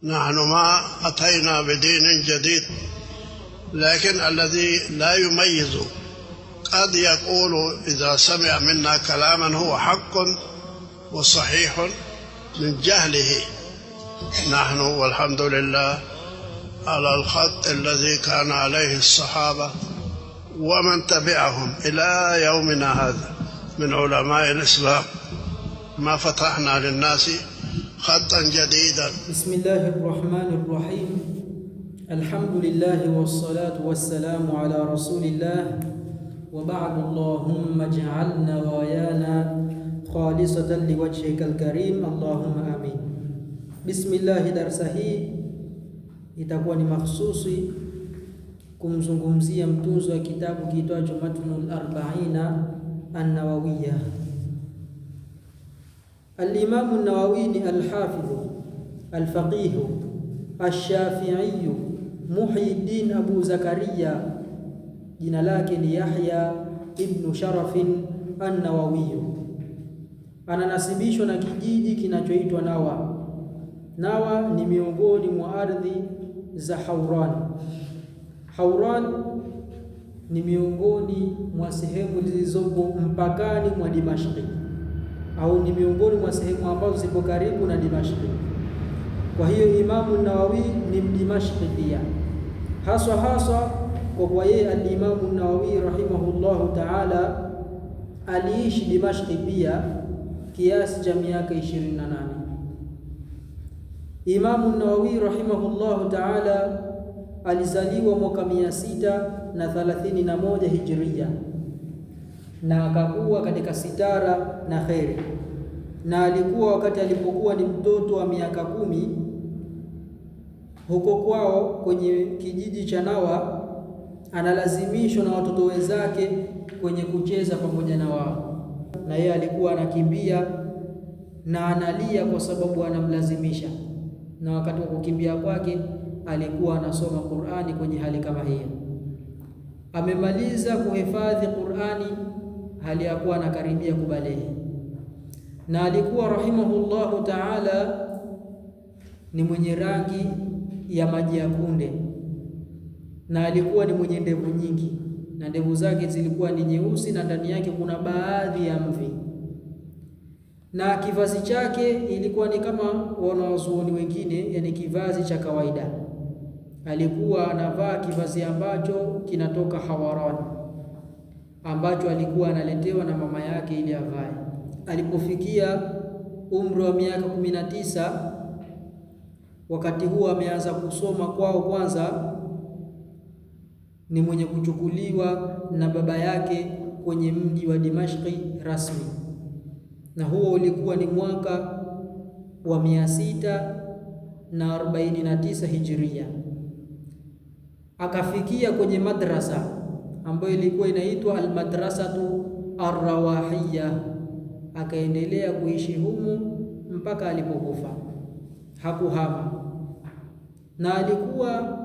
نحن ما أتينا بدين جديد، لكن الذي لا يميز قد يقول إذا سمع منا كلاما هو حق وصحيح من جهله. نحن والحمد لله على الخط الذي كان عليه الصحابة ومن تبعهم إلى يومنا هذا من علماء الإسلام، ما فتحنا للناس خطا جديدا. بسم الله الرحمن الرحيم. الحمد لله والصلاة والسلام على رسول الله، وبعد. اللهم اجعلنا ويانا خالصة لوجهك الكريم، اللهم آمين. بسم الله. Darsa hii itakuwa ni mahsusi kumzungumzia mtunzo wa kitabu kiitwacho Matnul Arba'ina An-Nawawiyya. Al-Imam An-Nawawi ni al-Hafidh al-Faqih al-Shafi'i Muhyiddin Abu Zakaria, jina lake ni Yahya ibn Sharaf An-Nawawi. Ananasibishwa na kijiji kinachoitwa Nawa. Nawa ni miongoni mwa ardhi za Hauran. Hauran ni miongoni mwa sehemu zilizopo mpakani mwa Dimashq, au ni miongoni mwa sehemu ambazo zipo karibu na Dimashq. Kwa hiyo Imamu Nawawi ni Dimashq pia, haswa kwa kuwa yeye al-Imamu Nawawi rahimahullahu ta'ala aliishi Dimashq pia kiasi cha miaka 28. Imamu Nawawi rahimahullahu ta'ala alizaliwa mwaka 631 Hijria na akakuwa katika sitara na kheri, na alikuwa wakati alipokuwa ni mtoto wa miaka 10 huko kwao kwenye kijiji cha Nawa, analazimishwa na watoto wenzake kwenye kucheza pamoja na wao, na yeye alikuwa anakimbia na analia kwa sababu anamlazimisha, na wakati wa kukimbia kwake alikuwa anasoma Qur'ani kwenye hali kama hiyo. Amemaliza kuhifadhi Qur'ani hali ya kuwa anakaribia kubalehe, na alikuwa rahimahullahu ta'ala ni mwenye rangi ya maji ya kunde, na alikuwa ni mwenye ndevu nyingi, na ndevu zake zilikuwa ni nyeusi na ndani yake kuna baadhi ya mvi, na kivazi chake ilikuwa ni kama wanazuoni wengine, yani kivazi cha kawaida. Alikuwa anavaa kivazi ambacho kinatoka Hawaran, ambacho alikuwa analetewa na mama yake ili avae. Alipofikia umri wa miaka 19, wakati huo ameanza kusoma kwao. Kwanza ni mwenye kuchukuliwa na baba yake kwenye mji wa Dimashq rasmi, na huo ulikuwa ni mwaka wa 649 Hijria. Akafikia kwenye madrasa ambayo ilikuwa inaitwa al-Madrasatu Ar-Rawahiyya, akaendelea kuishi humu mpaka alipokufa, hakuhama. Na alikuwa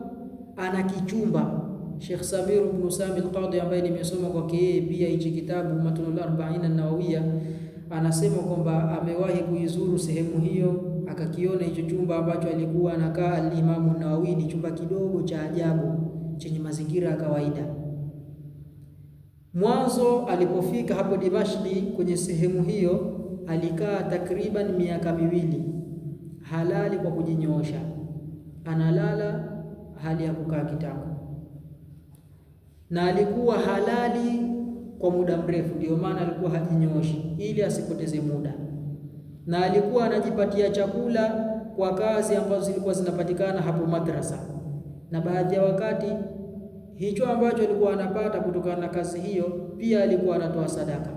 ana kichumba. Sheikh Samir ibn Sami al-Qadi ambaye nimesoma kwake yeye pia hichi kitabu Matnul Arba'ina An-Nawawiyya, anasema kwamba amewahi kuizuru sehemu hiyo, akakiona hicho chumba ambacho alikuwa anakaa al-Imamu Nawawi. Ni chumba kidogo cha ajabu chenye mazingira ya kawaida. Mwanzo alipofika hapo Dimashq kwenye sehemu hiyo, alikaa takriban miaka 2 halali kwa kujinyoosha, analala hali ya kukaa kitako, na alikuwa halali kwa muda mrefu, ndio maana alikuwa hajinyoshi ili asipoteze muda, na alikuwa anajipatia chakula kwa kazi ambazo zilikuwa zinapatikana hapo madrasa, na baadhi ya wakati hicho ambacho alikuwa anapata kutokana na kazi hiyo pia alikuwa anatoa sadaka.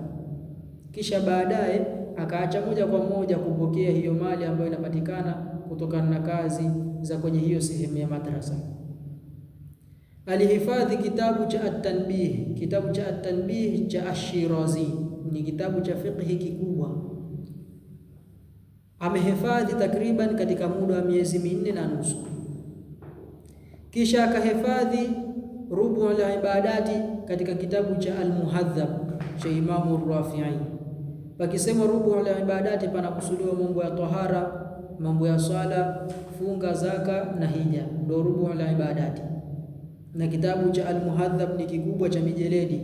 Kisha baadaye akaacha moja kwa moja kupokea hiyo mali ambayo inapatikana kutokana na kazi za kwenye hiyo sehemu ya madrasa. Alihifadhi kitabu cha At-Tanbih. Kitabu cha At-Tanbih cha Ash-Shirazi ni kitabu cha fiqh kikubwa. Amehifadhi takriban katika muda wa miezi 4 na nusu. Kisha akahifadhi Rubu al-Ibadati katika kitabu cha Al-Muhadhab cha Imamu Rafi'i. Pakisema Rubu al-Ibadati panakusudiwa mambo ya tahara mambo ya swala, funga, zaka na hija, ndio rubu'ul ibadati. Na kitabu cha Al-Muhadhab ni kikubwa cha mijeledi.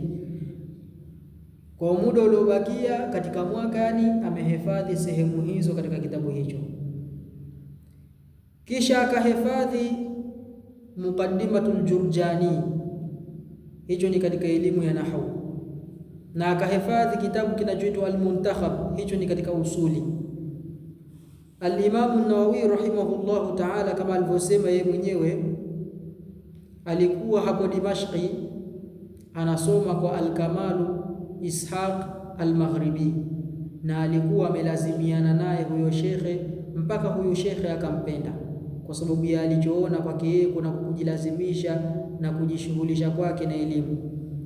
Kwa muda uliobakia katika mwaka, yani amehifadhi sehemu hizo katika kitabu hicho. Kisha akahifadhi Muqaddimatul Jurjani, hicho ni katika elimu ya nahwu, na akahifadhi kitabu kinachoitwa Al-Muntakhab, hicho ni katika usuli. Al-Imam an-Nawawi rahimahullahu ta'ala, kama alivyosema yeye mwenyewe, alikuwa hapo Dimashqi anasoma kwa Al-Kamalu Ishaq Al-Maghribi, na alikuwa amelazimiana naye huyo shekhe mpaka huyo shekhe akampenda, kwa sababu ya alichoona kwake yeye kuna kujilazimisha na kujishughulisha kwake na elimu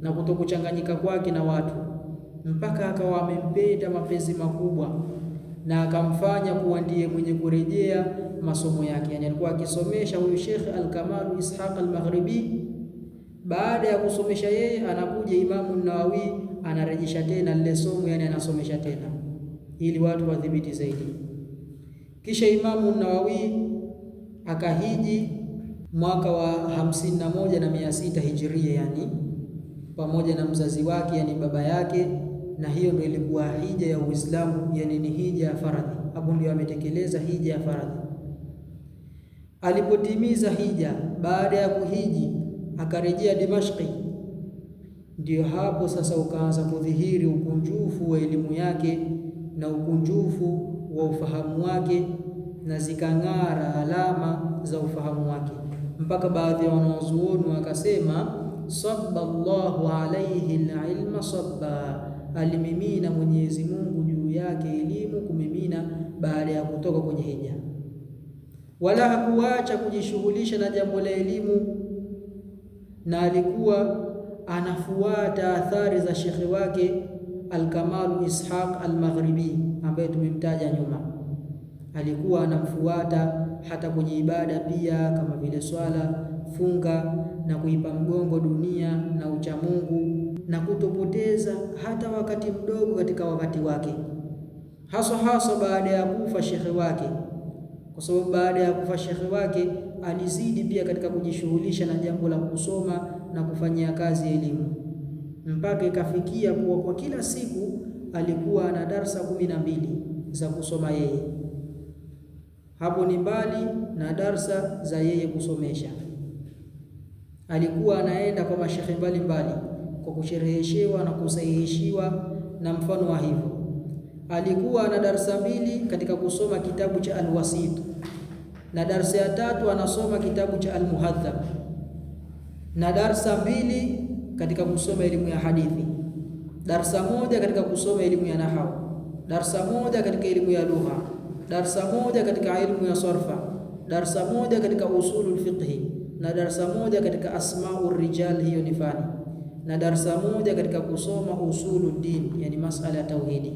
na kutokuchanganyika kwake na watu, mpaka akawa amempenda mapenzi makubwa na akamfanya kuwa ndiye mwenye kurejea masomo yake. Yani alikuwa akisomesha huyu Sheikh Al-Kamalu Ishaq Al-Maghribi, baada ya kusomesha yeye anakuja Imamu Nawawi anarejesha tena lile somo, yani anasomesha tena ili watu wadhibiti zaidi. Kisha Imamu Nawawi akahiji mwaka wa 51,600 Hijria, yani pamoja na mzazi wake, yani baba yake, na hiyo ndio ilikuwa hija ya Uislamu, yani ni hija ya faradhi. Hapo ndio ametekeleza hija ya faradhi. Alipotimiza hija, baada ya kuhiji akarejea Dimashqi, ndio hapo sasa ukaanza kudhihiri ukunjufu wa elimu yake na ukunjufu wa ufahamu wake, na zikang'ara alama za ufahamu wake, mpaka baadhi ya wanazuoni wakasema sabballahu alayhi alilma sabba, alimimina Mwenyezi Mungu juu yake elimu kumimina baada ya kutoka kwenye hija. Wala hakuacha kujishughulisha na jambo la elimu, na alikuwa anafuata athari za shekhi wake Al-Kamalu Ishaq Al-Maghribi ambaye tumemtaja nyuma. Alikuwa anamfuata hata kwenye ibada pia, kama vile swala, funga na kuipa mgongo dunia na uchamungu, na kutopoteza hata wakati mdogo katika wakati wake, hasa baada ya kufa shekhe wake, kwa sababu baada ya kufa shekhe wake alizidi pia katika kujishughulisha na jambo la kusoma na kufanyia kazi elimu, mpaka ikafikia kuwa kwa kila siku alikuwa na darsa 12 za kusoma yeye. Hapo ni mbali na darsa za yeye kusomesha. Alikuwa anaenda kwa mashekhe mbalimbali kwa kushereheshewa na kusahihishiwa na mfano wa hivyo. Alikuwa na darsa 2 katika kusoma kitabu cha Al-Wasit, na darsa ya 3 anasoma kitabu cha Al-Muhadhab, na darsa 2 katika kusoma elimu ya hadithi, darsa 1 katika kusoma elimu ya nahwu, darsa 1 katika elimu ya lugha, darsa 1 katika elimu ya sarfa, darsa 1 katika usulul fiqh, na darsa 1 katika asmaur rijal, hiyo ni fani, na darsa 1 katika kusoma usuluddin, yani masala ya tauhidi.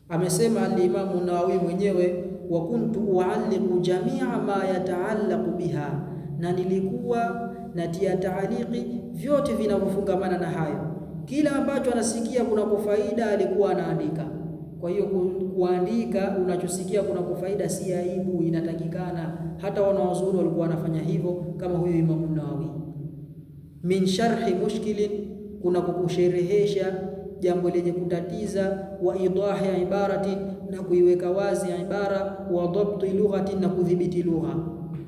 Amesema al-Imamu Nawawi mwenyewe, wa kuntu ualliqu jamia ma yataallaqu biha, na nilikuwa natia taaliki vyote vinavyofungamana na hayo, kila ambacho anasikia kuna faida alikuwa anaandika. Kwa hiyo kuandika unachosikia kuna faida si aibu, inatakikana. Hata wanawazuoni walikuwa wanafanya hivyo, kama huyo Imamu Nawawi. Min sharhi mushkilin, kuna kukusherehesha jambo lenye kutatiza, wa idahi ibarati, na kuiweka wazi ibara, wa dhabti lughati, na kudhibiti lugha.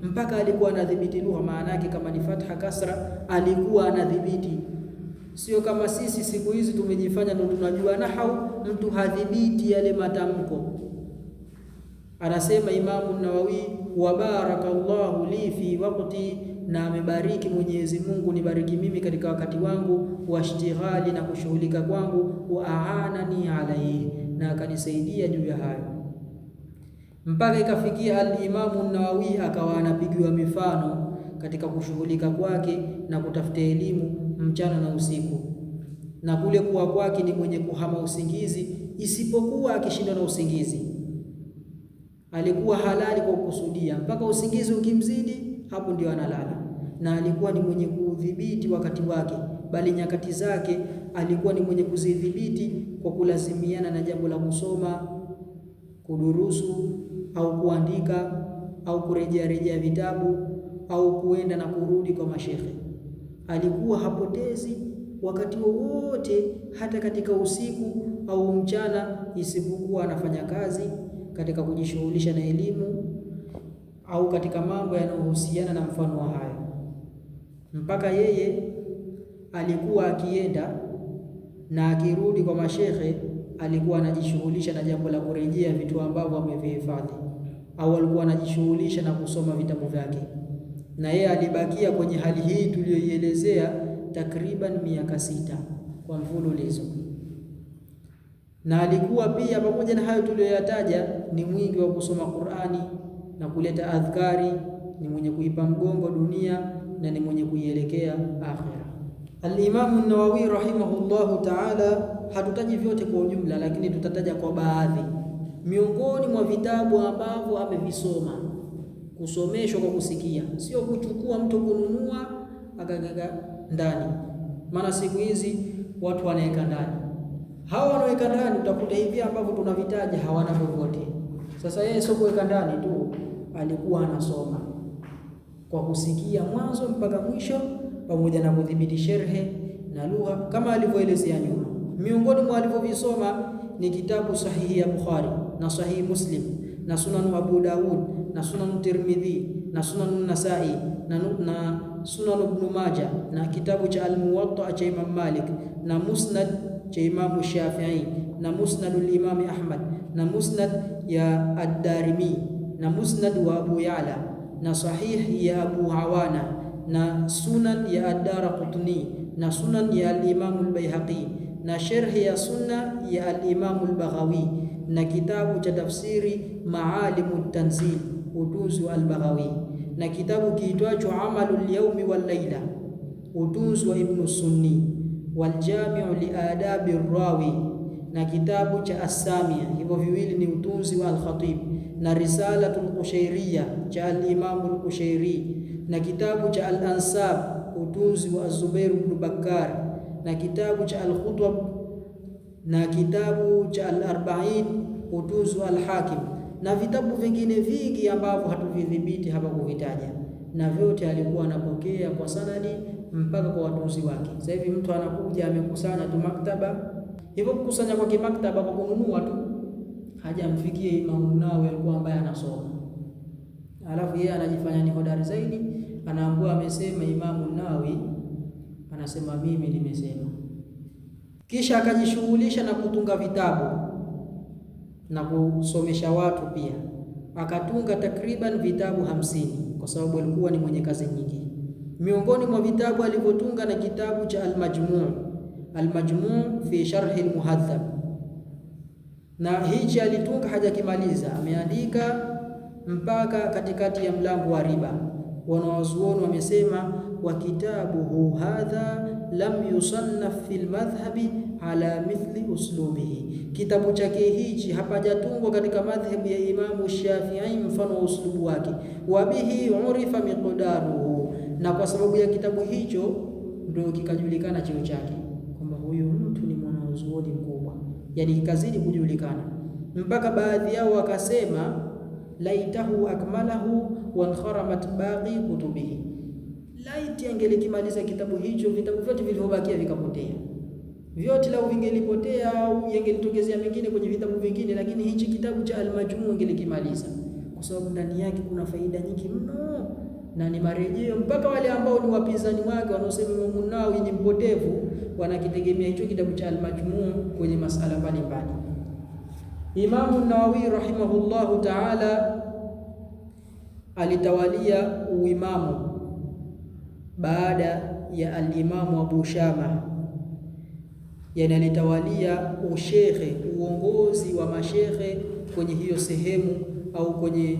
Mpaka alikuwa anadhibiti lugha, maana yake kama ni fatha kasra alikuwa anadhibiti. Sio kama sisi siku hizi tumejifanya ndio tunajua nahau, mtu hadhibiti yale matamko. Anasema Imamu Nawawi, wa barakallahu li fi waqti, na amebariki Mwenyezi Mungu nibariki mimi katika wakati wangu, wa ishtighali, na kushughulika kwangu, wa aanani alayhi, na akanisaidia juu ya hayo. Mpaka ikafikia al-Imamu Nawawi akawa anapigiwa mifano katika kushughulika kwake na kutafuta elimu mchana na usiku, na kule kuwa kwake ni mwenye kuhama usingizi, isipokuwa akishindwa na usingizi. Alikuwa halali kwa kukusudia, mpaka usingizi ukimzidi hapo ndio analala. Na alikuwa ni mwenye kudhibiti wakati wake, bali nyakati zake alikuwa ni mwenye kuzidhibiti kwa kulazimiana na jambo la kusoma, kudurusu au kuandika au kurejea vitabu au kuenda na kurudi kwa mashekhe. Alikuwa hapotezi wakati wowote, hata katika usiku au mchana, isipokuwa anafanya kazi katika kujishughulisha na elimu au katika mambo yanayohusiana na mfano wa hayo. Mpaka yeye alikuwa akienda na akirudi kwa mashekhe, alikuwa anajishughulisha na jambo la kurejea vitu ambavyo amevihifadhi, au alikuwa anajishughulisha na kusoma vitabu vyake. Na yeye alibakia kwenye hali hii tuliyoielezea takriban miaka 6 kwa mfululizo. Na alikuwa pia, pamoja na hayo tuliyoyataja, ni mwingi wa kusoma Qur'ani na kuleta adhkari, ni mwenye kuipa mgongo dunia na ni mwenye kuielekea akhira. Al-Imam an-Nawawi rahimahullahu ta'ala, hatutaji vyote kwa ujumla, lakini tutataja kwa baadhi miongoni mwa vitabu ambavyo amevisoma. Kusomeshwa kwa kusikia, sio kuchukua mtu kununua akagaga ndani. Maana siku hizi watu wanaweka ndani, hawa wanaweka ndani, utakuta hivi ambavyo tunavitaja hawana vyovyote. Sasa yeye sio kuweka ndani tu, alikuwa anasoma kwa kusikia mwanzo mpaka mwisho, pamoja na kudhibiti sherhe na lugha kama alivyoelezea nyuma. Miongoni mwa alivyovisoma ni kitabu sahihi ya Bukhari na sahihi Muslim na Sunan Abu Daud na Sunan Tirmidhi na Sunan Nasa'i na Sunan Ibn Majah na kitabu cha Al-Muwatta cha Imam Malik na Musnad cha Imam Shafi'i na Musnad al-Imam Ahmad na Musnad ya Ad-Darimi na Musnad wa Abu Ya'la na Sahih ya Abu Awana na Sunan ya Ad-Daraqutni na Sunan ya Al-Imam Al-Baihaqi na Sharh ya Sunna ya Al-Imam Al-Baghawi na kitabu cha tafsiri Maalimut Tanzil utunzi wa Al-Baghawi na kitabu kiitwacho Amalul Yawmi wal Layla utunzi wa Ibn Sunni wal Jami'u li Adabi Rawi na kitabu cha As-Samia. Hivyo viwili ni utunzi wa Al-Khatib na Risalatul Qushairiyya cha Al-Imam Al-Qushairi na kitabu cha Al-Ansab utunzi wa Az-Zubair ibn Bakkar na kitabu cha Al-Khutbah na kitabu cha Al-Arba'in utunzi wa Al-Hakim na vitabu vingine vingi ambavyo hatuvidhibiti hapa kuvitaja, na vyote alikuwa anapokea kwa sanadi mpaka kwa watunzi wake. Sasa hivi mtu anakuja amekusanya tu maktaba, hivyo kukusanya kwa kimaktaba kwa kununua tu hajamfikie Imam Nawawi alikuwa ambaye anasoma, alafu yeye anajifanya ni hodari zaidi, anaambiwa amesema Imam Nawawi, anasema mimi nimesema. Kisha akajishughulisha na kutunga vitabu na kusomesha watu pia, akatunga takriban vitabu 50 kwa sababu alikuwa ni mwenye kazi nyingi. Miongoni mwa vitabu alivyotunga na kitabu cha Al-Majmu' fi Sharh Al-Muhadhab, na hichi alitunga hajakimaliza, ameandika mpaka katikati ya mlango wa riba. Wanawazuoni wamesema wa kitabuhu hadha lam yusannaf fil madhhabi ala mithli uslubihi, kitabu chake hichi hapajatungwa katika madhhabu ya Imamu Shafi'i mfano wa uslubu wake. Wa bihi urifa miqdaruhu, na kwa sababu ya kitabu hicho ndio kikajulikana cheo chake kwamba huyu mtu ni mwanazuoni mkubwa, yani kikazidi kujulikana mpaka baadhi yao wakasema laitahu akmalahu wa kharamat baqi kutubihi, laiti angelikimaliza kitabu hicho vitabu vyote vilivyobakia vikapotea, vyote lau vingelipotea au yangelitokezea mengine kwenye vitabu vingine, lakini hichi kitabu cha Al-Majmu' angelikimaliza kwa sababu ndani yake kuna faida nyingi mno na ni marejeo mpaka wale ambao ni wapinzani wake wanaosema Imam Nawawi ni mpotevu wanakitegemea hicho kitabu cha Al-Majmu' kwenye masala mbalimbali. Imam Nawawi rahimahullahu ta'ala alitawalia uimamu baada ya al-Imamu Abu Shama, yani alitawalia ushekhe, uongozi wa mashekhe kwenye hiyo sehemu au kwenye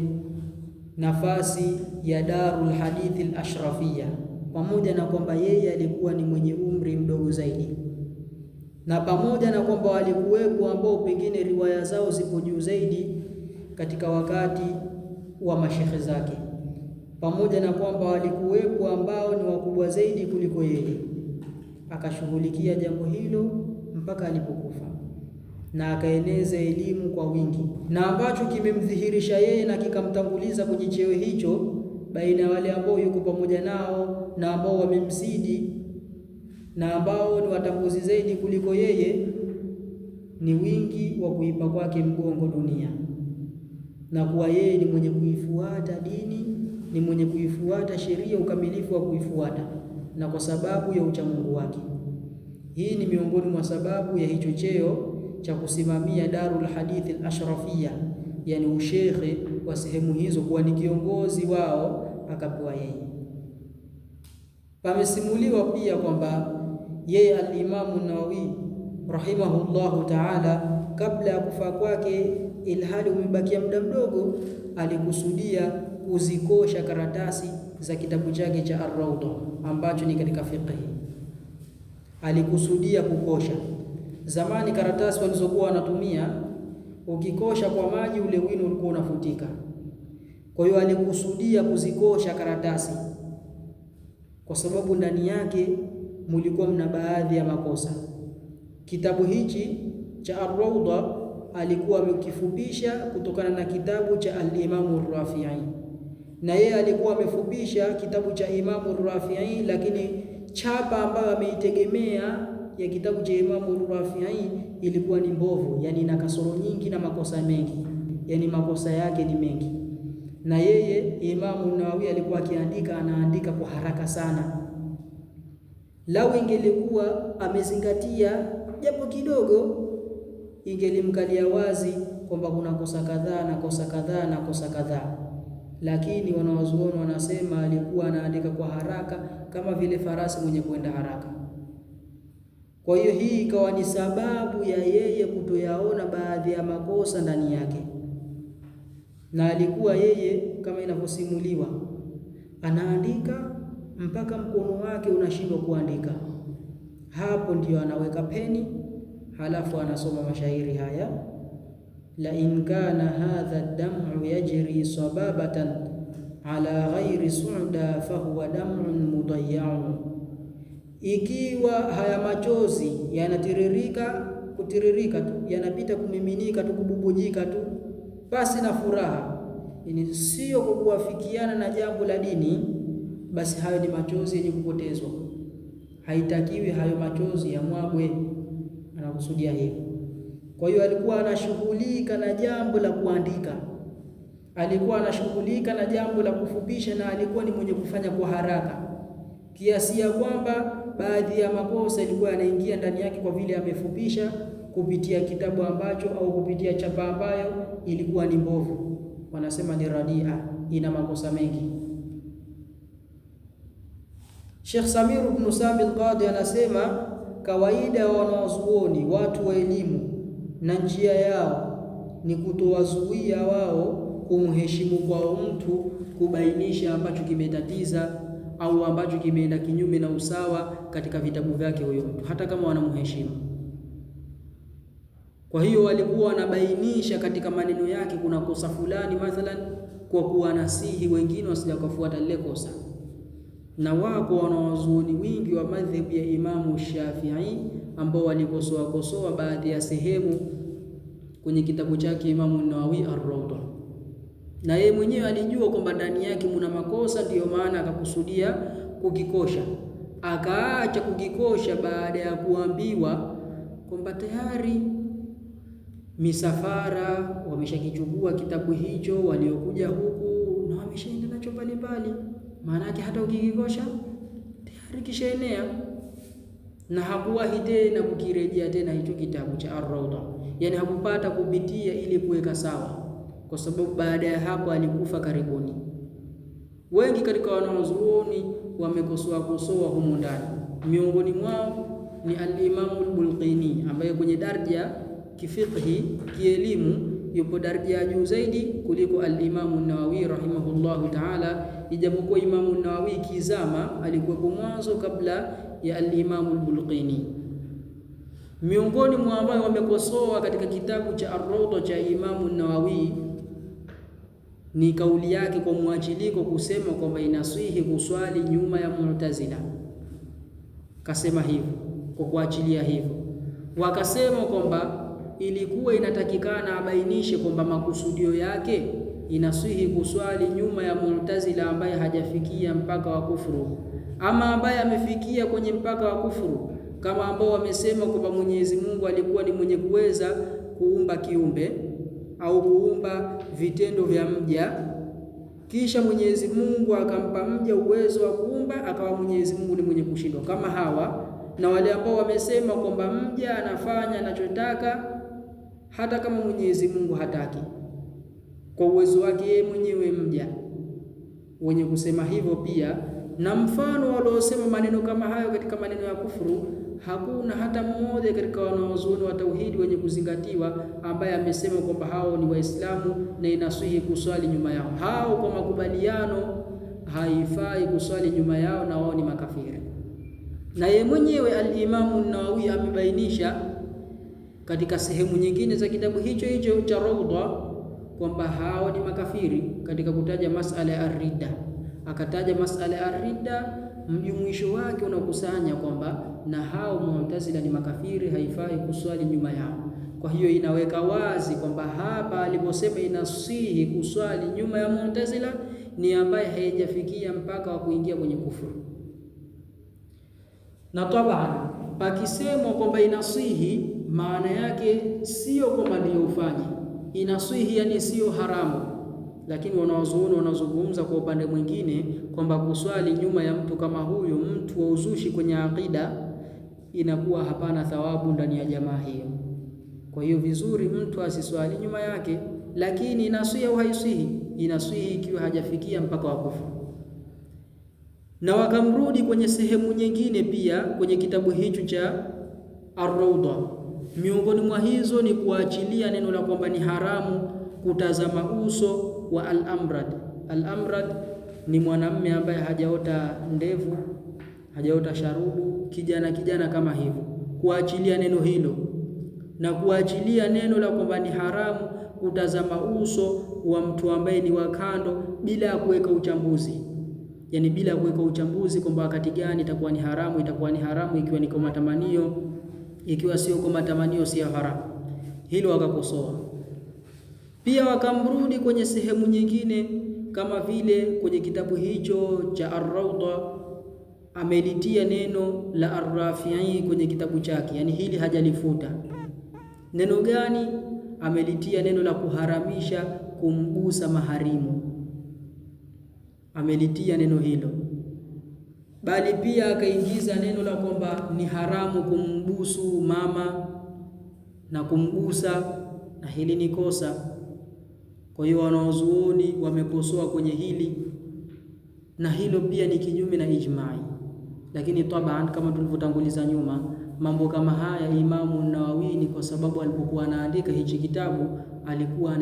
nafasi ya Darul Hadithi al-Ashrafiyya, pamoja na kwamba yeye alikuwa ni mwenye umri mdogo zaidi, na pamoja na kwamba walikuwepo ambao pengine riwaya zao zipo juu zaidi katika wakati wa mashekhe zake, pamoja na kwamba walikuwepo ambao ni wakubwa zaidi kuliko yeye, akashughulikia jambo hilo mpaka alipokufa. na akaeneza elimu kwa wingi, na ambacho kimemdhihirisha yeye na kikamtanguliza kwenye cheo hicho baina ya wale ambao yuko pamoja nao na ambao wamemzidi na ambao ni watambuzi zaidi kuliko yeye, ni wingi wa kuipa kwake mgongo dunia, na kuwa yeye ni mwenye kuifuata dini, ni mwenye kuifuata sheria, ukamilifu wa kuifuata, na kwa sababu ya uchamungu wake. Hii ni miongoni mwa sababu ya hicho cheo cha kusimamia Darul Hadithi al-Ashrafiyya, yani ushekhe wa sehemu hizo, kuwa ni kiongozi wao, akapewa yeye. Pamesimuliwa pia kwamba yeye al-Imamu Nawawi rahimahullahu ta'ala, kabla ya kufa kwake, ilhali umebakia muda mdogo, alikusudia kuzikosha karatasi za kitabu chake cha Ar-Rawda ambacho ni katika fiqh. Alikusudia kukosha. Zamani karatasi walizokuwa wanatumia, ukikosha kwa maji ule wino ulikuwa unafutika. Kwa hiyo alikusudia kuzikosha karatasi, kwa sababu ndani yake mulikuwa mna baadhi ya makosa. Kitabu hichi cha Ar-Rawda alikuwa amekifupisha kutokana na kitabu cha al-Imamu Ar-Rafi'i, na yeye alikuwa amefupisha kitabu cha Imamu Ar-Rafi'i, lakini chapa ambayo ameitegemea ya kitabu cha Imamu Ar-Rafi'i ilikuwa ni mbovu, yani ina kasoro nyingi na makosa mengi, yani makosa yake ni mengi. Na yeye Imamu Nawawi alikuwa akiandika, anaandika kwa haraka sana. Lau ingelikuwa amezingatia japo kidogo, ingelimkalia wazi kwamba kuna kosa kadhaa na kosa kadhaa na kosa kadhaa, lakini wanawazuoni wanasema alikuwa anaandika kwa haraka kama vile farasi mwenye kwenda haraka. Kwa hiyo hii ikawa ni sababu ya yeye kutoyaona baadhi ya makosa ndani yake, na alikuwa yeye kama inavyosimuliwa anaandika mpaka mkono wake unashindwa kuandika. Hapo ndio anaweka peni, halafu anasoma mashairi haya: la in kana hadha ad-dam'u yajri sababatan ala ghairi su'da fahuwa dam'un mudayya'un. Ikiwa haya machozi yanatiririka, kutiririka tu, yanapita kumiminika tu, kububujika tu, basi na furaha, ini sio kwa kuwafikiana na jambo la dini, basi hayo ni machozi yenye kupotezwa. Haitakiwi hayo machozi yamwagwe, anakusudia hivyo. Kwa hiyo alikuwa anashughulika na jambo la kuandika, alikuwa anashughulika na jambo la kufupisha, na alikuwa ni mwenye kufanya kwa haraka, kiasi ya kwamba baadhi ya makosa ilikuwa yanaingia ndani yake kwa vile amefupisha kupitia kitabu ambacho au kupitia chapa ambayo ilikuwa ni mbovu. Wanasema ni radia, ina makosa mengi. Sheikh Samir ibn Sami al-Qadi anasema kawaida wa wanazuoni, watu wa elimu, na njia yao ni kutowazuia wao kumheshimu kwa mtu, kubainisha ambacho kimetatiza au ambacho kimeenda kinyume na usawa katika vitabu vyake huyo mtu, hata kama wanamheshimu. Kwa hiyo walikuwa wanabainisha katika maneno yake kuna kosa fulani mathalan, kwa kuwanasihi wengine wasijakafuata lile kosa. Na wako wanawazuoni wingi wa madhhabu ya Imamu Shafi'i ambao walikosoa baadhi ya sehemu kwenye kitabu chake Imamu Nawawi Ar-Rawda, na yeye mwenyewe alijua kwamba ndani yake muna makosa, ndiyo maana akakusudia kukikosha. Akaacha kukikosha baada ya kuambiwa kwamba tayari misafara wameshakichukua kitabu hicho, waliokuja huku na wameshaenda nacho mbalimbali. Maana yake hata ukikikosha tayari kishaenea, na hakuwahi tena kukirejea tena hicho kitabu cha Ar-Rawda, yani hakupata kupitia ili kuweka sawa, kwa sababu baada ya hapo alikufa karibuni. Wengi katika wanazuoni wamekosoa humu ndani, miongoni mwao ni al-Imamu al-Bulqini ambaye kwenye daraja kifiqhi, kielimu yupo daraja ya juu zaidi kuliko al-Imamu Nawawi rahimahullahu ta'ala, ijapokuwa Imamu Nawawi kizama alikuwa mwanzo kabla ya al-Imamu al-Bulqini. Miongoni mwa ambao wamekosoa katika kitabu cha Ar-Rawda cha Imamu Nawawi ni kauli yake kwa muachiliko kusema kwamba inaswihi kuswali nyuma ya Mu'tazila. Kasema hivyo kwa kuachilia hivyo. Wakasema kwamba ilikuwa inatakikana abainishe kwamba makusudio yake inaswihi kuswali nyuma ya Mu'tazila ambaye hajafikia mpaka wa kufuru, ama ambaye amefikia kwenye mpaka wa kufuru, kama ambao wamesema kwamba Mwenyezi Mungu alikuwa ni mwenye kuweza kuumba kiumbe au kuumba vitendo vya mja, kisha Mwenyezi Mungu akampa mja uwezo wa kuumba, akawa Mwenyezi Mungu ni mwenye kushindwa, kama hawa. Na wale ambao wamesema kwamba mja anafanya anachotaka hata kama Mwenyezi Mungu hataki, kwa uwezo wake yeye mwenyewe mja, wenye kusema hivyo pia. Na mfano waliosema maneno kama hayo katika maneno ya kufuru, hakuna hata mmoja katika wanaozuoni wa tauhidi wenye kuzingatiwa ambaye amesema kwamba hao ni Waislamu na inaswihi kuswali nyuma yao. Hao kwa makubaliano haifai kuswali nyuma yao na wao ni makafiri. Na yeye mwenyewe al-Imamu an-Nawawi amebainisha katika sehemu nyingine za kitabu hicho cha Rawda kwamba hao ni makafiri katika kutaja masala ya ar-ridda. Akataja masala ya ar-ridda, mjumuisho wake unakusanya kwamba na hao Mu'tazila ni makafiri, haifai kuswali nyuma yao. Kwa hiyo inaweka wazi kwamba hapa aliposema inasihi kuswali nyuma ya Mu'tazila ni ambaye haijafikia mpaka wa kuingia kwenye kufuru. Na tabaan pakisemwa kwamba inasihi, maana yake sio kwamba ndio ufanye inasihi, yani sio haramu. Lakini wanawazuoni wanazungumza kwa upande mwingine kwamba kuswali nyuma ya mtu kama huyo, mtu wa uzushi kwenye akida, inakuwa hapana thawabu ndani ya jamaa hiyo. Kwa hiyo vizuri mtu asiswali nyuma yake, lakini inasihi au haisihi? Inasihi ikiwa hajafikia mpaka wa kufuru. Na wakamrudi kwenye sehemu nyingine pia kwenye kitabu hicho cha Ar-Rawda. Miongoni mwa hizo ni kuachilia neno la kwamba ni haramu kutazama uso wa al-amrad. Al-amrad ni mwanamume ambaye hajaota ndevu, hajaota sharubu, kijana kama hivyo. Kuachilia neno hilo na kuachilia neno la kwamba ni haramu kutazama uso wa mtu ambaye ni wa kando bila ya kuweka uchambuzi. Yani bila kuweka uchambuzi kwamba wakati gani itakuwa ni haramu, ikiwa ni kwa matamanio, ikiwa sio kwa matamanio si haramu. Hilo wakakosoa. Pia wakamrudi kwenye sehemu nyingine kama vile kwenye kitabu hicho cha Ar-Rawda amelitia neno la Ar-Rafi'i kwenye kitabu chake, yani hili hajalifuta. Neno gani? Amelitia neno la kuharamisha kumgusa maharimu, amelitia neno hilo. Bali pia akaingiza neno la kwamba ni haramu kumbusu mama na kumgusa, na hili ni kosa. Kwa hiyo wanaozuoni wamekosoa kwenye hili, na hilo pia ni kinyume na ijma'i. Lakini taban kama tulivyotanguliza nyuma, mambo kama haya Imamu an-Nawawi ni kwa sababu alipokuwa anaandika hichi kitabu alikuwa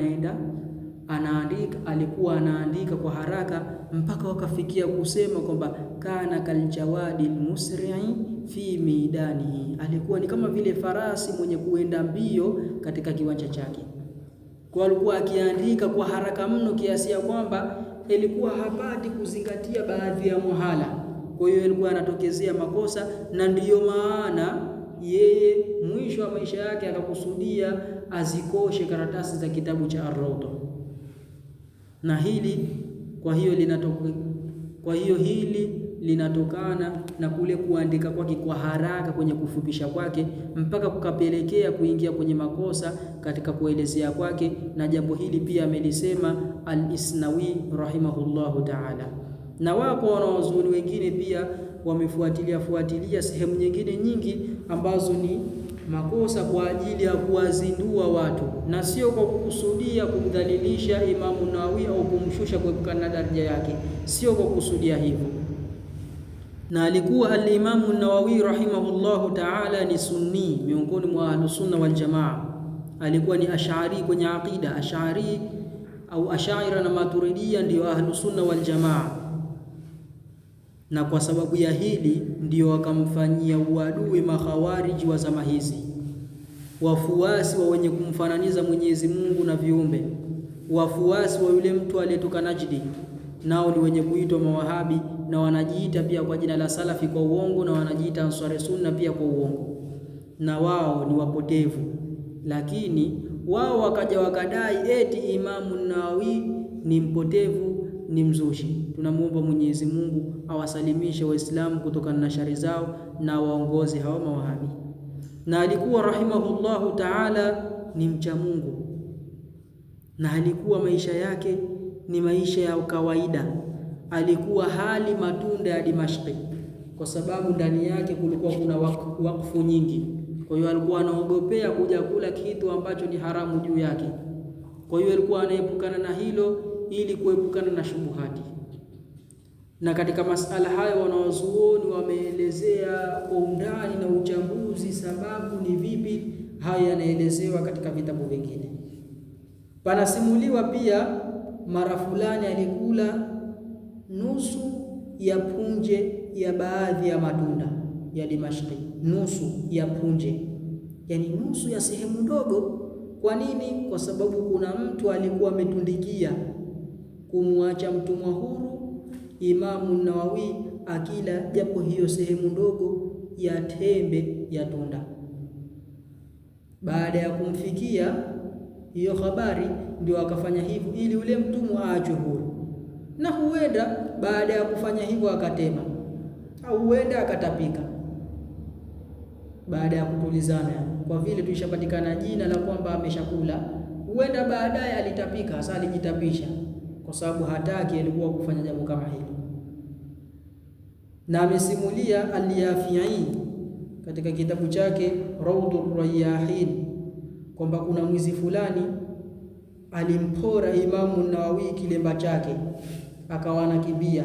anaandika kwa haraka mpaka wakafikia kusema kwamba kana kaljawadi almusri'i fi midanihi, alikuwa ni kama vile farasi mwenye kuenda mbio katika kiwanja chake. Kwa alikuwa akiandika kwa haraka mno kiasi ya kwamba ilikuwa hapati kuzingatia baadhi ya muhala. Kwa hiyo alikuwa anatokezea makosa, na ndiyo maana yeye mwisho wa maisha yake akakusudia azikoshe karatasi za kitabu cha Ar-Rawda. Na hili hili linatokana na kule kuandika kwake kwa haraka kwenye kufupisha kwake mpaka kukapelekea kuingia kwenye makosa katika kuelezea kwake. Na jambo hili pia amelisema Al-Isnawi rahimahullahu ta'ala. Na wako wanawazuoni wengine pia wamefuatilia sehemu nyingine nyingi ambazo ni makosa kwa ajili ya kuwazindua watu, na sio kwa kukusudia kumdhalilisha Imamu Nawawi au kumshusha kuepukana na daraja yake, sio kwa kukusudia hivyo. Na alikuwa al-Imamu Nawawi rahimahullahu ta'ala ni sunni miongoni mwa Ahlus-Sunna wal Jamaa. Alikuwa ni ash'ari kwenye aqida. Ash'ari au Ash'aira na Maturidiyya ndio Ahlus-Sunna wal Jamaa. Na kwa sababu ya hili ndio wakamfanyia uadui makhawariji wa zama hizi, wafuasi wa wenye kumfananiza Mwenyezi Mungu na viumbe, wafuasi wa yule mtu aliyetoka Najdi, nao ni wenye kuitwa mawahabi, na wanajiita pia kwa jina la salafi kwa uongo, na wanajiita ansari sunna pia kwa uongo, na wao ni wapotevu. lakini wao wakaja wakadai eti Imamu Nawawi ni mpotevu, ni mzushi. Tunamuomba Mwenyezi Mungu awasalimishe Waislamu kutokana na shari zao na waongozi hao mawahabi. Na alikuwa rahimahullahu ta'ala ni mcha Mungu, na alikuwa maisha yake ni maisha ya kawaida. Alikuwa hali matunda ya Dimashqi kwa sababu ndani yake kulikuwa kuna wakfu nyingi. Kwa hiyo alikuwa anaogopea kuja kula kitu ambacho ni haramu juu yake. Kwa hiyo alikuwa anaepukana na hilo ili kuepukana na shubuhati. Na katika masala hayo wanawazuoni wameelezea kwa undani na uchambuzi sababu ni vipi. Haya yanaelezewa katika vitabu vingine. Panasimuliwa pia mara fulani alikula nusu ya punje ya baadhi ya matunda ya Dimashqi, nusu ya punje, yani nusu ya sehemu ndogo. Kwa nini? Kwa sababu kuna mtu alikuwa ametundikia kumwacha mtumwa huru Imamu Nawawi akila japo hiyo sehemu ndogo ya tembe ya tunda. Baada ya kumfikia hiyo habari, ndio akafanya hivyo ili ule mtumwa aachwe huru, na huenda baada ya kufanya hivyo akatema au huenda akatapika baada ya kutulizana, kwa vile tulishapatikana jina la kwamba ameshakula. Huenda baadaye alitapika, hasa alijitapisha kwa sababu hataki alikuwa kufanya jambo kama hilo. Na amesimulia Al-Yafi'i katika kitabu chake Rawdur Rayyahin kwamba kuna mwizi fulani alimpora Imamu Nawawi kilemba chake, akawa anakimbia,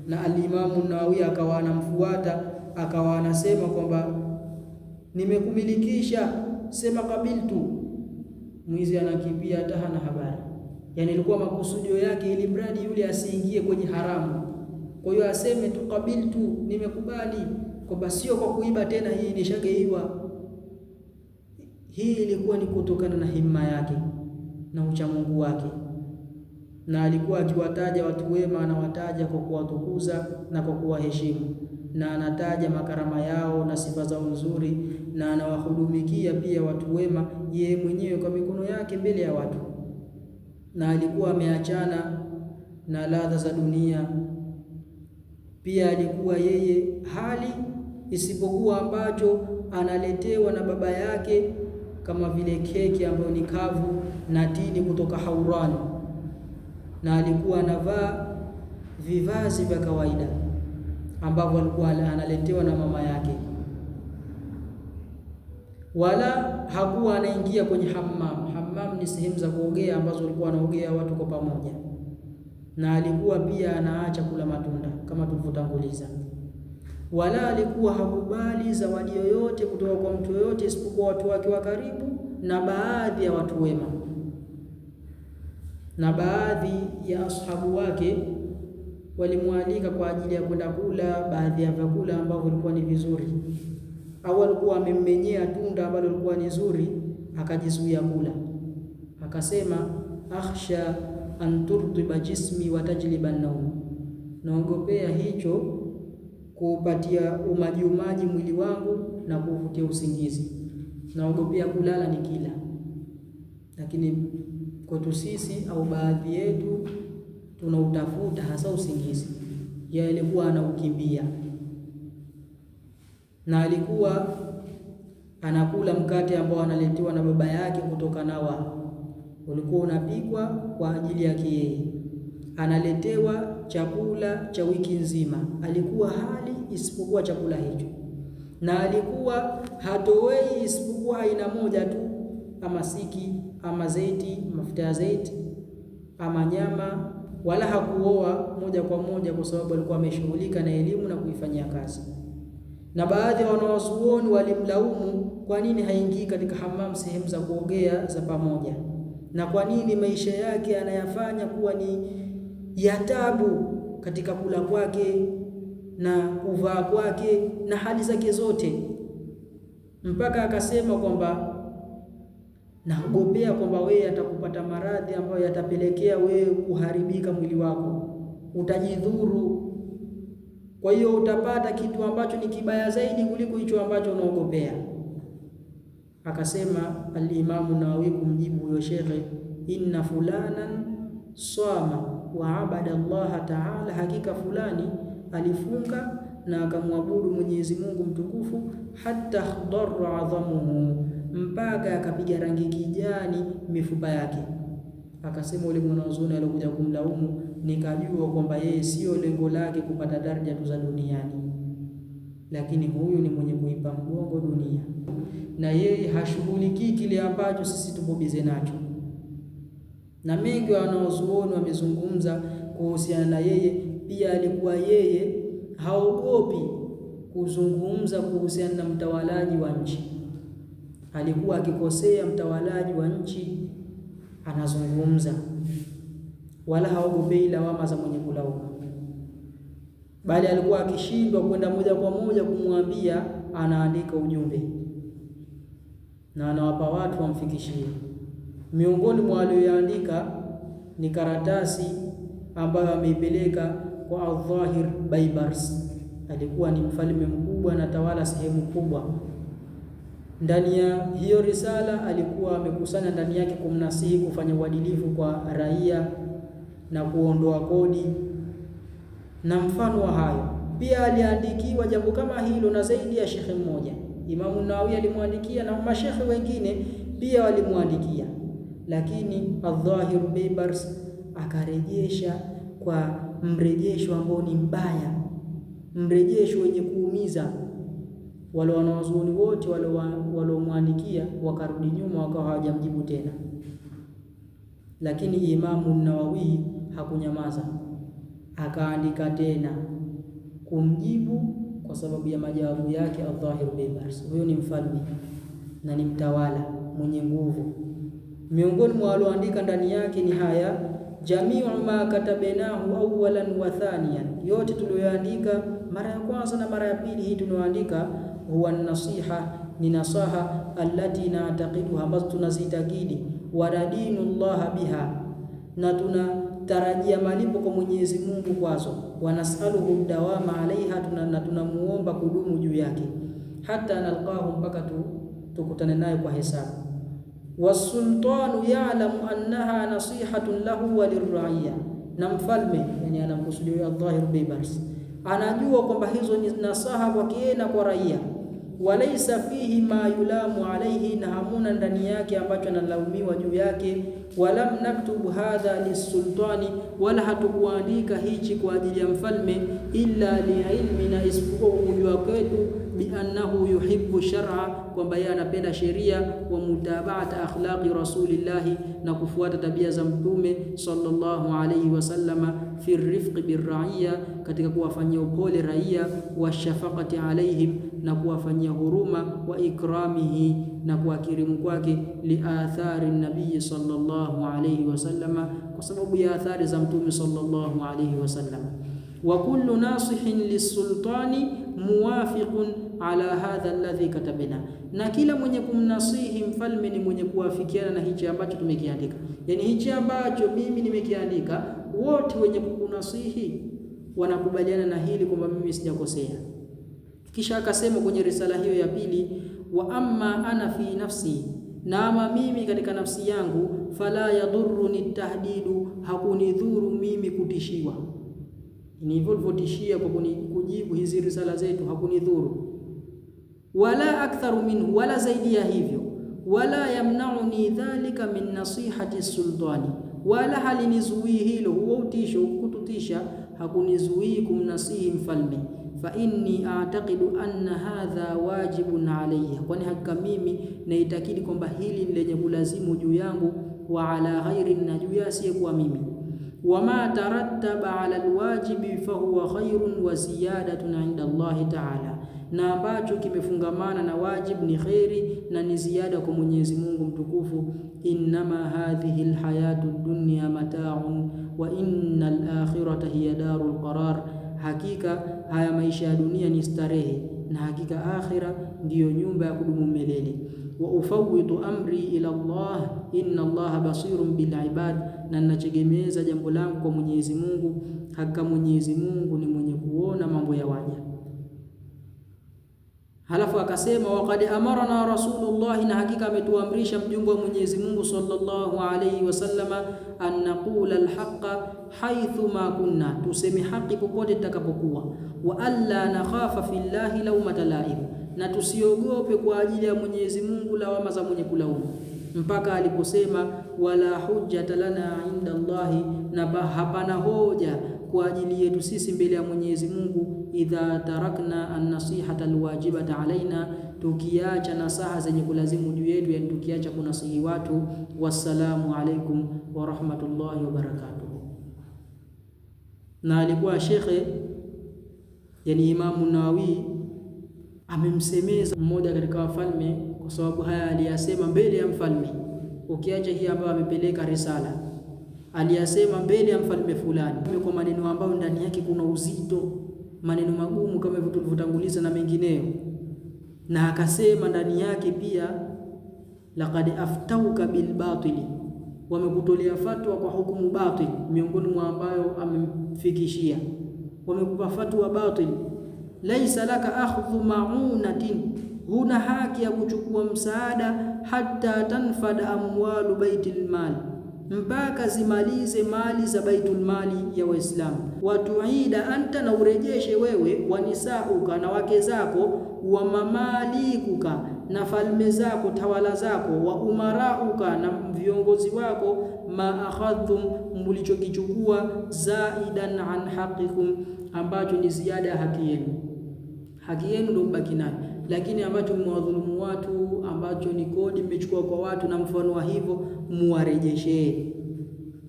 na Al-Imamu Nawawi akawa anamfuata, akawa anasema kwamba nimekumilikisha, sema kabiltu. Mwizi anakimbia hata hana habari. Yani ilikuwa makusudio yake ili mradi yule asiingie kwenye haramu. Kwa hiyo aseme tu kabiltu, nimekubali, kwamba sio kwa kuiba tena, hii nishageiwa. Hii ilikuwa ni kutokana na himma yake na uchamungu wake, na alikuwa akiwataja watu wema, anawataja kwa kuwatukuza na kwa kuwaheshimu, na anataja makarama yao na sifa zao nzuri, na anawahudumikia pia watu wema yeye mwenyewe kwa mikono yake mbele ya watu. Na alikuwa ameachana na ladha za dunia. Pia alikuwa yeye hali isipokuwa ambacho analetewa na baba yake, kama vile keki ambayo ni kavu na tini kutoka Haurani, na alikuwa anavaa vivazi vya kawaida ambavyo alikuwa analetewa na mama yake, wala hakuwa anaingia kwenye hammam. Hammam ni sehemu za kuogea ambazo walikuwa wanaogea watu kwa pamoja. Na alikuwa pia anaacha kula matunda kama tulivyotanguliza, wala alikuwa hakubali zawadi yoyote kutoka kwa mtu yoyote isipokuwa watu wake wa karibu na baadhi ya watu wema. Na baadhi ya ashabu wake walimwalika kwa ajili ya kwenda kula baadhi ya vyakula ambavyo vilikuwa ni vizuri, au alikuwa amemmenyea tunda ambalo lilikuwa ni zuri, akajizuia kula, akasema akhsha an turtiba jismi wa tajliba an-nawm, naogopea hicho kupatia umaji mwili wangu na kuvutia usingizi, naogopea kulala nikila. Lakini kwetu sisi au baadhi yetu tunautafuta hasa usingizi, yeye alikuwa anaukimbia. Na alikuwa anakula mkate ambao analetewa na baba yake kutoka Nawa, ulikuwa unapikwa kwa ajili yake yeye, analetewa chakula cha wiki nzima. Alikuwa hali isipokuwa chakula hicho, na alikuwa hatowei isipokuwa aina moja tu, ama siki ama zaiti, mafuta ya zaiti ama nyama, wala hakuoa moja kwa moja kwa sababu alikuwa ameshughulika na elimu na kuifanyia kazi. Na baadhi ya wanawazuoni walimlaumu kwa nini haingii katika hammam, sehemu za kuogea za pamoja, na kwa nini maisha yake anayafanya kuwa ni ya taabu katika kula kwake na kuvaa kwake na hali zake zote, mpaka akasema kwamba naogopea kwamba wewe atakupata maradhi ambayo yatapelekea wewe kuharibika mwili wako, utajidhuru. Kwa hiyo utapata kitu ambacho ni kibaya zaidi kuliko hicho ambacho unaogopea. Akasema al-Imamu Nawawi kumjibu huyo shekhe, inna fulanan swama wa abada Allah ta'ala, hakika fulani alifunga na akamwabudu Mwenyezi Mungu mtukufu, hatta khadarra adhamuhu, mpaka akapiga rangi kijani mifupa yake. Akasema yule mwanazuoni aliyokuja kumlaumu, nikajua kwamba yeye sio lengo lake kupata daraja tu za duniani, lakini huyu ni mwenye kuipa mgongo dunia, na yeye hashughulikii kile ambacho sisi tupo bize nacho. Na mengi wanaozuoni wamezungumza kuhusiana na yeye. Pia alikuwa yeye haogopi kuzungumza kuhusiana na mtawalaji wa nchi. Alikuwa akikosea mtawalaji wa nchi anazungumza, wala haogopei lawama za mwenye kulaumu, bali alikuwa akishindwa kwenda moja kwa moja kumwambia, anaandika ujumbe na anawapa watu wamfikishie. Miongoni mwa aliyoandika ni karatasi ambayo ameipeleka kwa Al-Dhahir Baybars. Alikuwa ni mfalme mkubwa na tawala sehemu kubwa. Ndani ya hiyo risala alikuwa amekusanya ndani yake kumnasihi kufanya uadilifu kwa raia na kuondoa kodi na mfano wa hayo. Pia aliandikiwa jambo kama hilo na zaidi ya shekhe mmoja. Imamu Nawawi alimwandikia na mashekhe wengine pia walimwandikia, lakini Al-Dhahir Baybars akarejesha kwa mrejesho ambao ni mbaya, mrejesho wenye kuumiza. Wale wanawazuoni wote waliomwandikia wakarudi nyuma, wakawa hawajamjibu tena, lakini Imamu Nawawi hakunyamaza, akaandika tena kumjibu kwa sababu ya majawabu yake Al-Dhahir Baybars. Huyo ni mfalme na ni mtawala mwenye nguvu. Miongoni mwa walioandika ndani yake ni haya: jamiu ma katabenahu awalan wa thaniyan, yote tuliyoandika mara ya kwanza na mara ya pili, hii tunayoandika huwa nasiha, ni nasaha, allati na'taqiduha, ambazo tunazitakidi, waradinu Allah biha, na tunatarajia malipo kwa Mwenyezi Mungu kwazo, wanasaluhu dawama alaiha, na tunamuomba kudumu juu yake, hata nalqahu, mpaka tukutane naye kwa hesabu. Wasultanu ya'lamu annaha nasihatun lahu wa lirraiya, na mfalme, yani anamkusudia Al-Dhahir Baybars, anajua kwamba hizo ni nasaha kwake na kwa raia. Walaysa fihi ma yulamu alayhi, na hamuna ndani yake ambacho analaumiwa juu yake. Walam naktubu hadha lisultani, wala hatukuandika hichi kwa ajili ya mfalme, illa liilmina, isipokuwa kujua kwetu, biannahu yuhibbu shar'a, kwamba yeye anapenda sheria, wa mutabaata akhlaqi rasulillahi, na kufuata tabia za mtume sallallahu alayhi wasallama, fi rifqi birraiya, katika kuwafanyia upole raia, wa shafaqati alaihim, na kuwafanyia huruma, wa ikramihi, na kuakirimu kwake, li athari nabii sallallahu alayhi wasallama, kwa sababu ya athari za mtume sallallahu alayhi wasallam. Wa kullu nasihin lisultani muwafiqun ala hadha alladhi katabna, na kila mwenye kumnasihi mfalme ni mwenye kuwafikiana na hichi ambacho tumekiandika. Yani hichi ambacho mimi nimekiandika, wote wenye kukunasihi wanakubaliana na hili kwamba mimi sijakosea. Kisha akasema kwenye risala hiyo ya pili, wa amma ana fi nafsi, na ama mimi katika nafsi yangu, fala yadhurruni tahdidu, hakunidhuru mimi kutishiwa. Nilivyotishia kwa kujibu hizi risala zetu hakunidhuru, wala aktharu minhu, wala zaidi ya hivyo, wala yamnauni dhalika min nasihati sultani, wala halinizuii hilo, huo utisho kututisha hakunizuii kumnasihi mfalme. Fa inni a'taqidu anna hadha wajibun alayya, kwani hakika mimi naitakidi kwamba hili ni lenye kulazimu juu yangu, wa ala ghairi, na juu asiyekuwa mimi. Wama tarattaba ala alwajibi fahuwa khairun wa ziyadatun inda Allahi ta'ala, na ambacho kimefungamana na wajib ni khairi na ni ziada kwa Mwenyezi Mungu mtukufu. Innama hadhihi alhayatu dunya mata'un wa innal akhirata hiya darul qarar, hakika haya maisha ya dunia ni starehe, na hakika akhira ndiyo nyumba ya kudumu milele. Wa ufawwidu amri ila Allah, inna Allah basirun bil ibad, na ninategemeza jambo langu kwa Mwenyezi Mungu, hakika Mwenyezi Mungu ni mwenye kuona mambo ya waja. Halafu akasema waqad amarna Rasulullah, na hakika ametuamrisha mjumbe wa Mwenyezi Mungu sallallahu alayhi wasallama, an naqula alhaqa haythu ma kunna, tuseme haki popote tutakapokuwa, wa alla nakhafa fillahi lawmata laim, na tusiogope kwa ajili ya Mwenyezi Mungu lawama za mwenye kulaumu, mpaka aliposema wala hujjata lana inda Allahi, na hapana hoja kwa ajili yetu sisi mbele ya Mwenyezi Mungu, idha tarakna an-nasihata alwajibata alaina, tukiacha nasaha zenye kulazimu juu yetu, yani tukiacha kunasihi watu. Wassalamu alaikum wa rahmatullahi wa barakatuh. Na alikuwa shekhe, yani Imamu Nawawi, amemsemeza mmoja katika wafalme kwa sababu haya aliyasema mbele ya mfalme. Ukiacha hii ambayo amepeleka risala, aliyasema mbele ya mfalme fulani kwa maneno ambayo ndani yake kuna uzito, maneno magumu kama hivyo tulivyotanguliza na mengineyo. Na akasema ndani yake pia, laqad aftauka bil batili, wamekutolea fatwa kwa hukumu batil, miongoni mwa ambayo amemfikishia, wamekupa fatwa batil. Laisa laka akhdhu ma'unatin, huna haki ya kuchukua msaada, hatta tanfada amwalu baitil mal, mpaka zimalize mali za baitul mali ya Waislamu. Watuida anta, na urejeshe wewe, wanisauka, na wake zako, wa mamalikuka, na falme zako, tawala zako, wa umarauka, na viongozi wako, ma akhadhum, mlichokichukua, zaidan an haqikum, ambacho ni ziada ya haki yenu. Haki yenu ndio mbaki nayo, lakini ambacho mwadhulumu watu, ambacho ni kodi mmechukua kwa watu na mfano wa hivyo, muwarejeshe.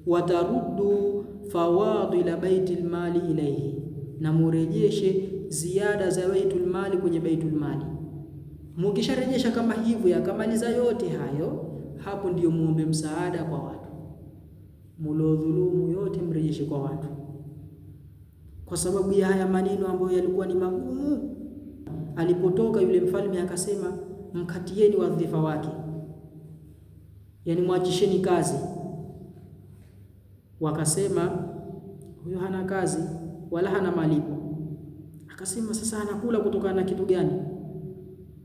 Wataruddu fawadila baitul mali ilayhi, na murejeshe ziada za baitul mali kwenye baitul mali. Mukisharejesha kama hivyo, yakamaliza yote hayo, hapo ndiyo muombe msaada kwa watu. Mulodhulumu yote mrejeshe kwa watu, kwa sababu ya haya maneno ambayo yalikuwa ni magumu. Alipotoka yule mfalme akasema, mkatieni wadhifa wake, yani mwachisheni kazi. Wakasema huyo hana kazi wala hana malipo. Akasema sasa anakula kutokana na kitu gani?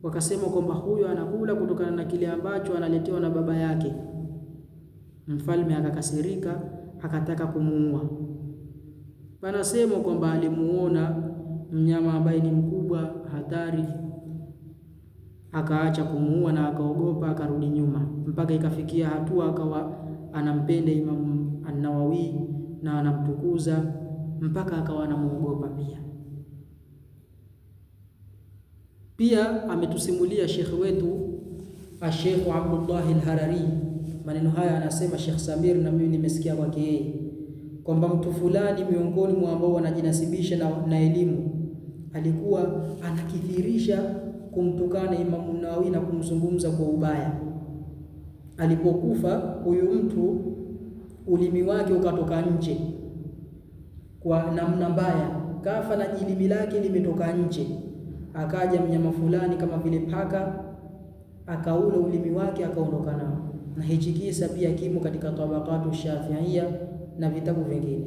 Wakasema kwamba huyo anakula kutokana na kile ambacho analetewa na baba yake. Mfalme akakasirika, akataka kumuua. Panasema kwamba alimuona mnyama ambaye ni mkubwa hatari, akaacha kumuua na akaogopa, akarudi nyuma, mpaka ikafikia hatua akawa anampenda Imam An-Nawawi na anamtukuza, mpaka akawa anamuogopa pia. Pia ametusimulia Sheikh wetu Sheikh Abdullah Al-Harari, maneno haya anasema Sheikh Samir, na mimi nimesikia kwake yeye, kwamba mtu fulani miongoni mwa ambao wanajinasibisha na elimu alikuwa anakithirisha kumtukana Imam Nawawi na kumzungumza kwa ubaya. Alipokufa huyu mtu, ulimi wake ukatoka nje kwa namna mbaya, kafa na jilimi lake limetoka nje. Akaja mnyama fulani kama vile paka, akaula ulimi wake akaondoka nao. Na hichi kisa pia kimo katika Tabaqatu Shafi'iyya na vitabu vingine,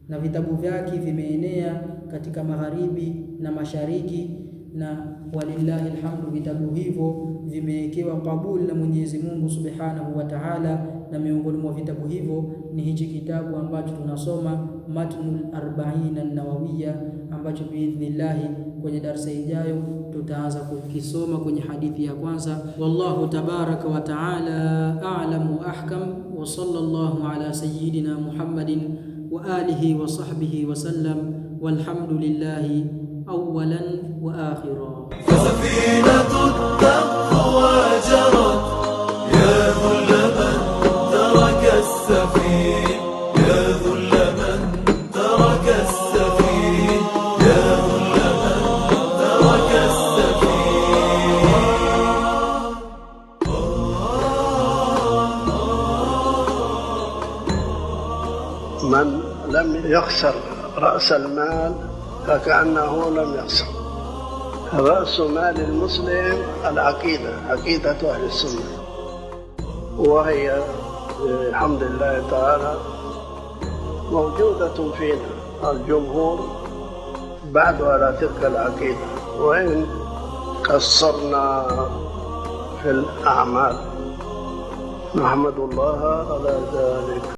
na vitabu vyake vimeenea katika magharibi na mashariki, na walillahi alhamdu, vitabu hivyo vimewekewa kabuli na Mwenyezi Mungu Subhanahu wa Ta'ala. Na miongoni mwa vitabu hivyo ni hichi kitabu ambacho tunasoma, Matnul Arba'in an-Nawawiyya, ambacho biidhnillah kwenye darasa ijayo tutaanza kukisoma kwenye hadithi ya kwanza. Wallahu tabaraka wa ta'ala a'lamu ahkam, wa sallallahu ala sayyidina Muhammadin wa alihi wa sahbihi wa sallam, walhamdulillahi awwalan wa akhira. Safinatu taqwa jarat ya dhulla man taraka as-safin, ya dhulla man taraka as-safin, ya dhulla man taraka as-safin. من لم يخسر رأس المال فكأنه لم يخسر. رأس مال المسلم العقيدة، عقيدة أهل السنة، وهي الحمد لله تعالى موجودة فينا. الجمهور بعد على تلك العقيدة، وإن قصرنا في الأعمال، نحمد الله على ذلك.